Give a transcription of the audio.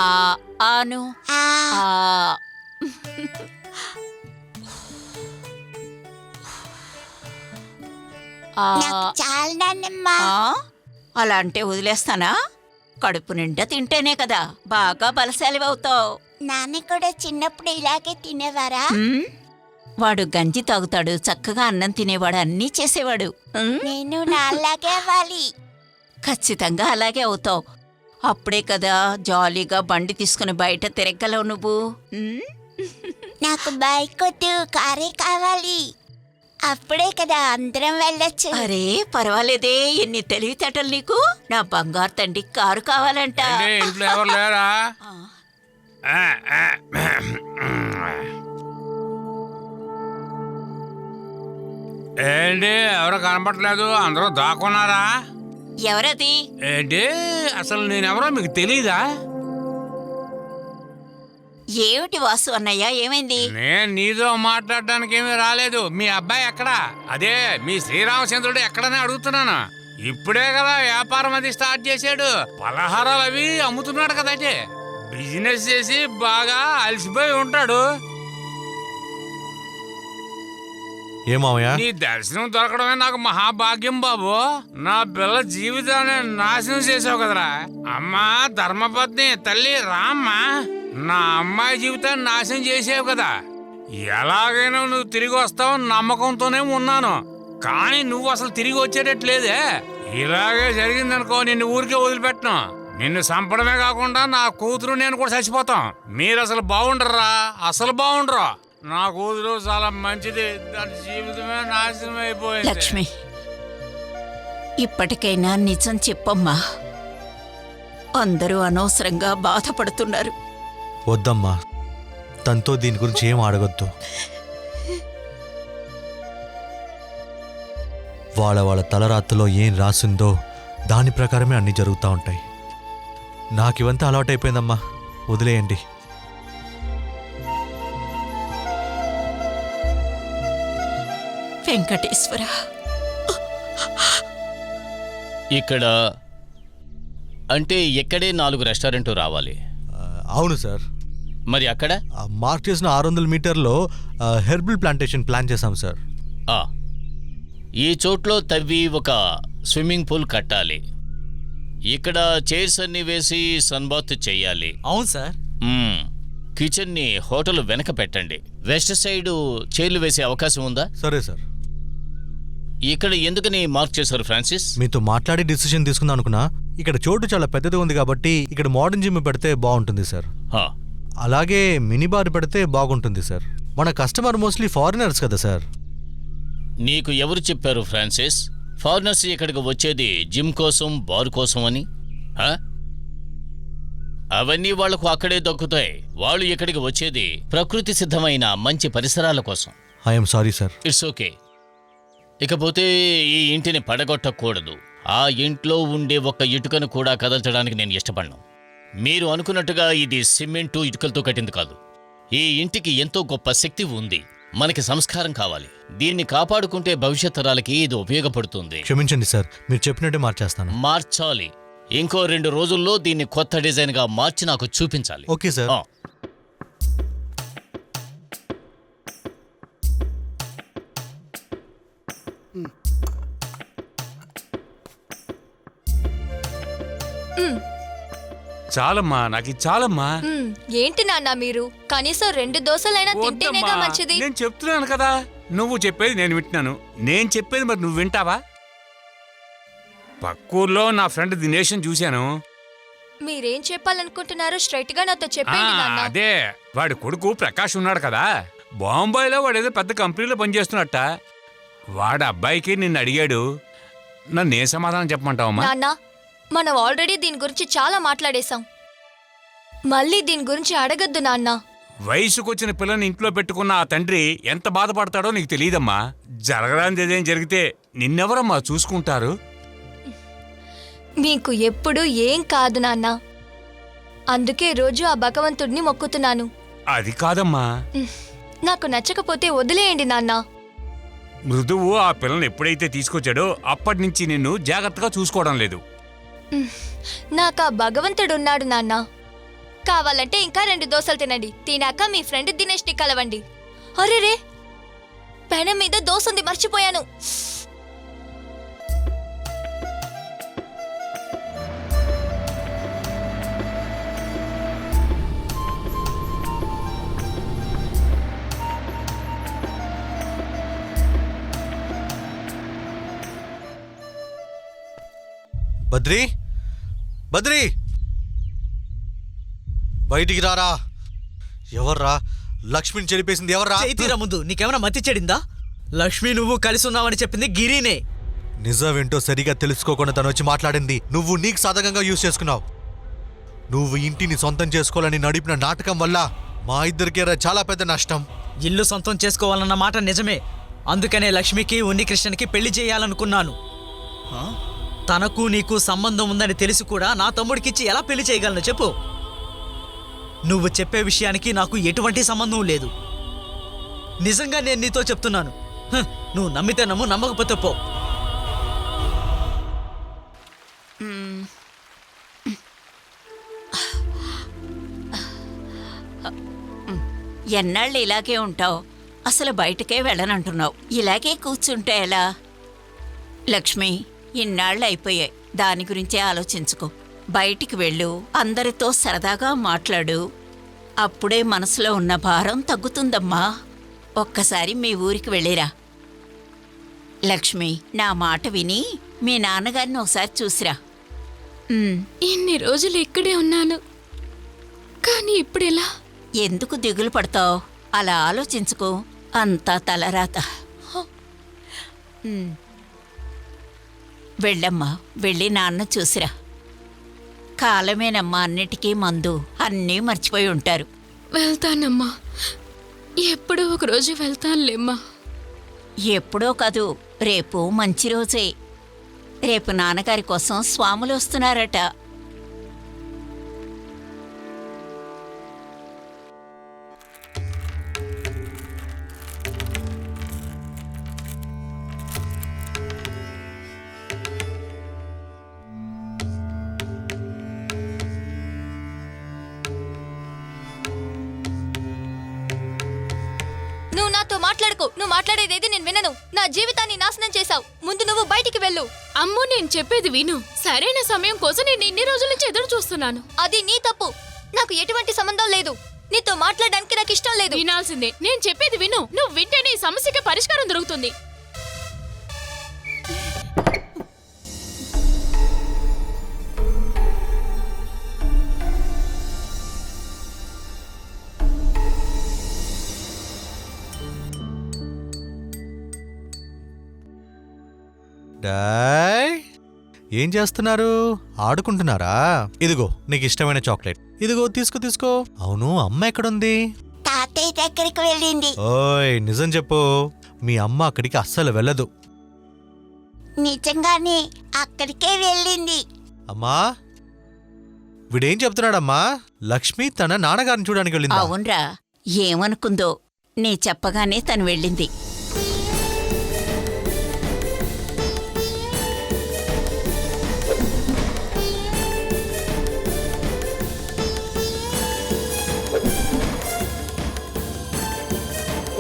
ఆ ఆను ఆ ఆ ఆ నాకు చాలా నాన్నమ్మ. ఆ? అలా అంటే వదిలేస్తానా? కడుపు నిండా తింటేనే కదా బాగా బలశాలివవుతావు. నాన్న కూడా చిన్నప్పుడు ఇలాగే తినేవారా? వాడు గంజి తాగుతాడు, చక్కగా అన్నం తినేవాడు, అన్నీ చేసేవాడు. నేను నాలాగే అవ్వాలి. ఖచ్చితంగా అలాగే అవుతావు. అప్పుడే కదా జాలీగా బండి తీసుకుని బయట తిరగలవు నువ్వు. నాకు బైక్ వద్దు, కారే కావాలి. అప్పుడే కదా అందరం వెళ్ళొచ్చు. అరే పర్వాలేదే, ఎన్ని తెలివితేటలు నీకు. నా బంగారు తండ్రి కారు కావాలంట. ఇంట్లో ఎవరు లేరా? ఏంటి ఎవరు కనపట్లేదు? అందరూ దాక్కున్నారా? ఎవరది? ఏంటి అసలు నేనెవరో మీకు తెలీదా? ఏమిటి వాసు అన్నయ్య, ఏమైంది? నేను నీతో మాట్లాడడానికి ఏమీ రాలేదు. మీ అబ్బాయి ఎక్కడా? అదే మీ శ్రీరామచంద్రుడు ఎక్కడనే అడుగుతున్నాను. ఇప్పుడే కదా వ్యాపారం అది స్టార్ట్ చేశాడు. పలహారాలు అవి అమ్ముతున్నాడు కదా. బిజినెస్ చేసి బాగా అలసిపోయి ఉంటాడు. ఏమావయ్యా? నీ దర్శనం దొరకడమే నాకు మహాభాగ్యం బాబు. నా పిల్ల జీవితాన్ని నాశనం చేసావు కదరా. అమ్మా ధర్మపత్ని తల్లి రామ్మా, నా అమ్మాయి జీవితాన్ని నాశనం చేసావు కదా. ఎలాగైనా నువ్వు తిరిగి వస్తావు నమ్మకంతోనే ఉన్నాను. కానీ నువ్వు అసలు తిరిగి వచ్చేటట్లేదే. ఇలాగే జరిగిందనుకో నిన్ను ఊరికే వదిలిపెట్టను. నిన్ను చంపడమే కాకుండా నా కూతురు నేను కూడా చచ్చిపోతాం. మీరు అసలు బాగుండరా, అసలు బాగుండరు. నా కూతురు చాలా మంచిది, దాని జీవితమే నాశనం అయిపోయింది. లక్ష్మి, ఇప్పటికైనా నిజం చెప్పమ్మా. అందరూ అనవసరంగా బాధపడుతున్నారు. వద్దమ్మా, తనతో దీని గురించి ఏం అడగొద్దు. వాళ్ళ తలరాత్రిలో ఏం రాసిందో దాని ప్రకారమే అన్నీ జరుగుతూ ఉంటాయి. నాకివంతా అలవాటైపోయిందమ్మా, వదిలేయండి. వెంకటేశ్వర, ఇక్కడ అంటే ఎక్కడే 4 రెస్టారెంట్ రావాలి. అవును సార్. మరి అక్కడ మార్క్ చేసిన 600 మీటర్లో హెర్బల్ ప్లాంటేషన్ ప్లాన్ చేశాం సార్. ఈ చోట్లో తవ్వి ఒక స్విమ్మింగ్ పూల్ కట్టాలి. ఇక్కడ చైర్స్ అన్ని వేసి సన్బాత్ చెయ్యాలి. అవును సార్. కిచెన్ని హోటల్ వెనక పెట్టండి. వెస్ట్ సైడ్ చైర్లు వేసే అవకాశం ఉందా? సరే సార్. ఇక్కడ ఎందుకని మార్క్ చేశారు ఫ్రాన్సిస్? మీతో మాట్లాడి డిసిషన్ తీసుకుందాం అనుకున్నా. ఇక్కడ చోటు చాలా పెద్దది ఉంది కాబట్టి ఇక్కడ మోడర్న్ జిమ్ పెడితే బాగుంటుంది సార్. అలాగే మినీ బార్ పెడితే బాగుంటుంది సార్. మన కస్టమర్ మోస్ట్లీ ఫారినర్స్ కదా సార్. నీకు ఎవరు చెప్పారు ఫ్రాన్సిస్ ఫారినర్స్ ఇక్కడికి వచ్చేది జిమ్ కోసం, బార్ కోసం అని? అవన్నీ వాళ్లకు అక్కడే దొక్కుతాయి. వాళ్ళు ఇక్కడికి వచ్చేది ప్రకృతి సిద్ధమైన మంచి పరిసరాల కోసం. I'm sorry sir. It's okay. ఇకపోతే ఈ ఇంటిని పడగొట్టకూడదు. ఆ ఇంట్లో ఉండే ఒక్క ఇటుకను కూడా కదల్చడానికి నేను ఇష్టపడను. మీరు అనుకున్నట్టుగా ఇది సిమెంటు ఇటుకలతో కట్టింది కాదు. ఈ ఇంటికి ఎంతో గొప్ప శక్తి ఉంది. మనకి సంస్కారం కావాలి. దీన్ని కాపాడుకుంటే భవిష్యత్ తరాలకి ఇది ఉపయోగపడుతుంది. క్షమించండి సార్, మీరు చెప్పినట్టే మార్చేస్తాను. మార్చాలి. ఇంకో 2 రోజుల్లో దీన్ని కొత్త డిజైన్ గా మార్చి నాకు చూపించాలి. Okay sir. చాలమ్మా, నాకు ఇది చాలమ్మా. ఏంటి నాన్న మీరు కనీసం 2 దోశలైనా తింటేనేగా మంచిది. నేను చెప్తున్నాను కదా, నువ్వు చెప్పేది నేను వింటున్నాను. నేను చెప్పేది మరి నువ్వు వింటావా? పక్కూర్లో నా ఫ్రెండ్ దినేష్ని చూశాను. మీరేం చెప్పాలనుకుంటున్నారో స్ట్రైట్ గా నాతో చెప్పండి నాన్న. అదే వాడి కొడుకు ప్రకాష్ ఉన్నాడు కదా, బాంబాయిలో వాడేదో పెద్ద కంపెనీలో పనిచేస్తున్నట్ట. వాడి అబ్బాయికి నిన్ను అడిగాడు. నన్ను ఏ సమాధానం చెప్పమంటావమ్మా? నాన్న, మనం ఆల్రెడీ దీని గురించి చాలా మాట్లాడేశాం. మళ్ళీ దీని గురించి అడగద్దు నాన్న. వయసుకొచ్చిన పిల్లని ఇంట్లో పెట్టుకున్న ఆ తండ్రి ఎంత బాధపడతాడో నీకు తెలియదమ్మా. జరగరానిదేదేం జరిగితే నిన్నెవరమ్మా చూసుకుంటారు? మీకు ఎప్పుడు ఏం కాదు నాన్న. అందుకే రోజు ఆ భగవంతుడిని మొక్కుతున్నాను. అది కాదమ్మా. నాకు నచ్చకపోతే వదిలేయండి నాన్న. మృదువు ఆ పిల్లని ఎప్పుడైతే తీసుకొచ్చాడో అప్పటి నుంచి నిన్ను జాగ్రత్తగా చూసుకోవడం లేదు. నాకు ఆ భగవంతుడున్నాడు నాన్న. కావాలంటే ఇంకా 2 దోశలు తినండి. తినాక మీ ఫ్రెండ్ దినేష్ని కలవండి. అరే రే, పెనం మీద దోశ ఉంది, మర్చిపోయాను. బద్రి, బద్రి, బయటికి రారా. ఎవర్రా లక్ష్మిని చెరిపేసింది? ఎవర్రా? తీరా ముందు నీకేమైనా మతి చెడిందా? లక్ష్మి నువ్వు కలిసి ఉన్నావని చెప్పింది గిరినే. నిజమేంటో సరిగా తెలుసుకోకుండా తను వచ్చి మాట్లాడింది. నువ్వు నీకు సాధకంగా యూజ్ చేసుకున్నావు. నువ్వు ఇంటిని సొంతం చేసుకోవాలని నడిపిన నాటకం వల్ల మా ఇద్దరికేరా చాలా పెద్ద నష్టం. ఇల్లు సొంతం చేసుకోవాలన్న మాట నిజమే. అందుకనే లక్ష్మికి ఉన్నికృష్ణన్కి పెళ్లి చేయాలనుకున్నాను. తనకు నీకు సంబంధం ఉందని తెలిసి కూడా నా తమ్ముడికిచ్చి ఎలా పెళ్లి చేయగలను చెప్పు? నువ్వు చెప్పే విషయానికి నాకు ఎటువంటి సంబంధం లేదు. నిజంగా నేను నీతో చెప్తున్నాను. నువ్వు నమ్మితే నమ్ము, నమ్మకపోతే పో. ఎన్నాళ్ళు ఇలాగే ఉంటావు? అసలు బయటకే వెళ్ళనంటున్నావు. ఇలాగే కూర్చుంటే ఎలా? లక్ష్మి, ఇన్నాళ్ళు అయిపోయాయి, దాని గురించే ఆలోచించుకో. బయటికి వెళ్ళు, అందరితో సరదాగా మాట్లాడు. అప్పుడే మనసులో ఉన్న భారం తగ్గుతుందమ్మా. ఒక్కసారి మీ ఊరికి వెళ్ళిరా. లక్ష్మి, నా మాట విని మీ నాన్నగారిని ఒకసారి చూసిరా. ఇన్ని రోజులు ఇక్కడే ఉన్నాను, కానీ ఇప్పుడెలా? ఎందుకు దిగులు పడతావు? అలా ఆలోచించుకో. అంతా తలరాత. వెళ్ళమ్మా, వెళ్ళి నాన్న చూసిరా. కాలమేనమ్మా అన్నిటికీ మందు. అన్నీ మర్చిపోయి ఉంటారు. వెళ్తానమ్మా, ఎప్పుడో ఒకరోజు వెళ్తానులేమ్మా. ఎప్పుడో కాదు, రేపు మంచి రోజే. రేపు నాన్నగారి కోసం స్వాములు వస్తున్నారట. నువ్వు నాతో మాట్లాడుకో. నువ్వు మాట్లాడేదేది నేను వినను. నా జీవితాన్ని నాశనం చేశావు. ముందు నువ్వు బయటికి వెళ్ళు. అమ్మో, నేను చెప్పేది విను. సరైన సమయం కోసం నేను ఇన్ని రోజుల నుంచి ఎదురు చూస్తున్నాను. అది నీ తప్పు. నాకు ఎటువంటి సంబంధం లేదు. నీతో మాట్లాడడానికి నాకు ఇష్టం లేదు. వినాల్సిందే. నేను చెప్పేది విను. నువ్వు వింటేనే ఈ సమస్యకి పరిష్కారం దొరుకుతుంది. డాయ్, ఏం చేస్తున్నారు? ఆడుకుంటున్నారా? ఇదిగో నీకు ఇష్టమైన చాక్లెట్. ఇదిగో తీసుకో తీసుకో. అవును, అమ్మ ఎక్కడుంది? తాతయ్య దగ్గరికి వెళ్ళింది. ఓయ్, నిజం చెప్పు. మీ అమ్మ అక్కడికి అస్సలు వెళ్ళదు. నిజంగానే అక్కడికే వెళ్ళింది. అమ్మా, వీడేం చెప్తున్నాడమ్మా? లక్ష్మి తన నాన్నగారిని చూడడానికి వెళ్ళిందా? అవునరా, ఏమనుకుందో. నీ చెప్పగానే తను వెళ్ళింది.